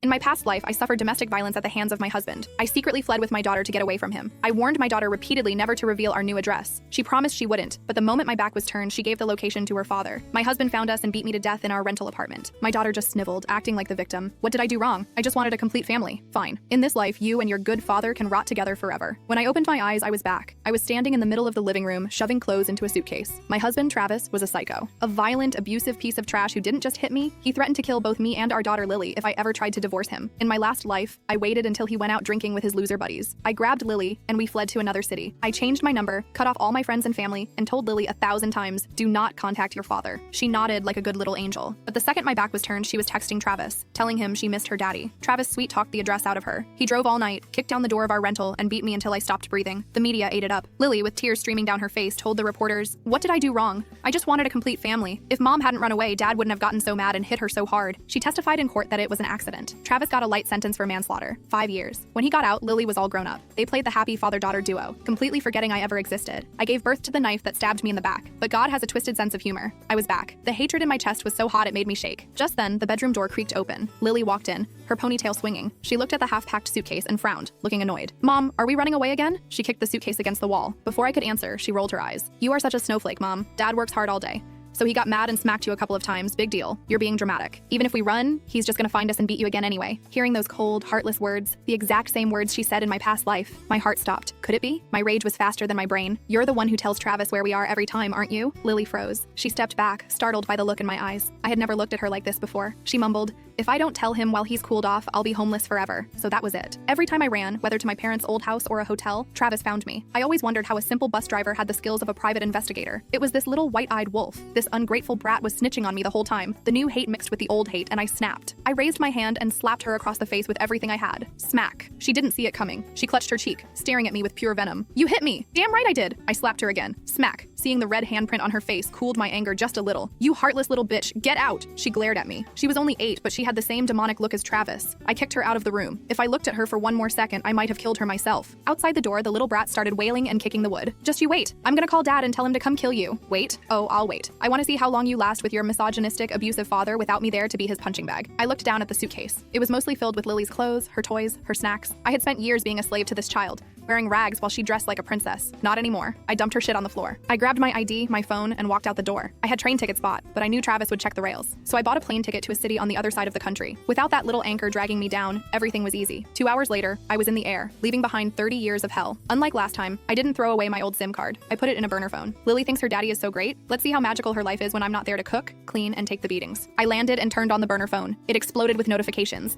In my past life, I suffered domestic violence at the hands of my husband. I secretly fled with my daughter to get away from him. I warned my daughter repeatedly never to reveal our new address. She promised she wouldn't, but the moment my back was turned, she gave the location to her father. My husband found us and beat me to death in our rental apartment. My daughter just sniveled, acting like the victim. What did I do wrong? I just wanted a complete family. Fine. In this life, you and your good father can rot together forever. When I opened my eyes, I was back. I was standing in the middle of the living room, shoving clothes into a suitcase. My husband, Travis, was a psycho. A violent, abusive piece of trash who didn't just hit me, he threatened to kill both me and our daughter Lily if I ever tried to divorce him. In my last life, I waited until he went out drinking with his loser buddies. I grabbed Lily, and we fled to another city. I changed my number, cut off all my friends and family, and told Lily 1,000 times, do not contact your father. She nodded like a good little angel. But the second my back was turned, she was texting Travis, telling him she missed her daddy. Travis sweet-talked the address out of her. He drove all night, kicked down the door of our rental, and beat me until I stopped breathing. The media ate it up. Lily, with tears streaming down her face, told the reporters, what did I do wrong? I just wanted a complete family. If mom hadn't run away, dad wouldn't have gotten so mad and hit her so hard. She testified in court that it was an accident. Travis got a light sentence for manslaughter, 5 years. When he got out, Lily was all grown up. They played the happy father-daughter duo, completely forgetting I ever existed. I gave birth to the knife that stabbed me in the back, but God has a twisted sense of humor. I was back. The hatred in my chest was so hot it made me shake. Just then, the bedroom door creaked open. Lily walked in, her ponytail swinging. She looked at the half-packed suitcase and frowned, looking annoyed. Mom, are we running away again? She kicked the suitcase against the wall. Before I could answer, she rolled her eyes. You are such a snowflake, Mom. Dad works hard all day. So he got mad and smacked you a couple of times. Big deal. You're being dramatic. Even if we run, he's just gonna find us and beat you again anyway. Hearing those cold, heartless words, the exact same words she said in my past life, my heart stopped. Could it be? My rage was faster than my brain. You're the one who tells Travis where we are every time, aren't you? Lily froze. She stepped back, startled by the look in my eyes. I had never looked at her like this before. She mumbled, if I don't tell him while he's cooled off, I'll be homeless forever. So that was it. Every time I ran, whether to my parents' old house or a hotel, Travis found me. I always wondered how a simple bus driver had the skills of a private investigator. It was this little white-eyed wolf. This ungrateful brat was snitching on me the whole time. The new hate mixed with the old hate, and I snapped. I raised my hand and slapped her across the face with everything I had. Smack. She didn't see it coming. She clutched her cheek, staring at me with pure venom. You hit me. Damn right I did. I slapped her again. Smack. Seeing the red handprint on her face cooled my anger just a little. You heartless little bitch, get out. She glared at me. She was only 8, but she had the same demonic look as Travis. I kicked her out of the room. If I looked at her for one more second, I might have killed her myself. Outside the door, the little brat started wailing and kicking the wood. Just you wait. I'm gonna call Dad and tell him to come kill you. Wait? Oh, I'll wait. I want to see how long you last with your misogynistic, abusive father without me there to be his punching bag. I looked down at the suitcase. It was mostly filled with Lily's clothes, her toys, her snacks. I had spent years being a slave to this child, wearing rags while she dressed like a princess. Not anymore. I dumped her shit on the floor. I grabbed my ID, my phone, and walked out the door. I had train tickets bought, but I knew Travis would check the rails. So I bought a plane ticket to a city on the other side of the country. Without that little anchor dragging me down, everything was easy. 2 hours later, I was in the air, leaving behind 30 years of hell. Unlike last time, I didn't throw away my old SIM card. I put it in a burner phone. Lily thinks her daddy is so great. Let's see how magical her life is when I'm not there to cook, clean, and take the beatings. I landed and turned on the burner phone. It exploded with notifications.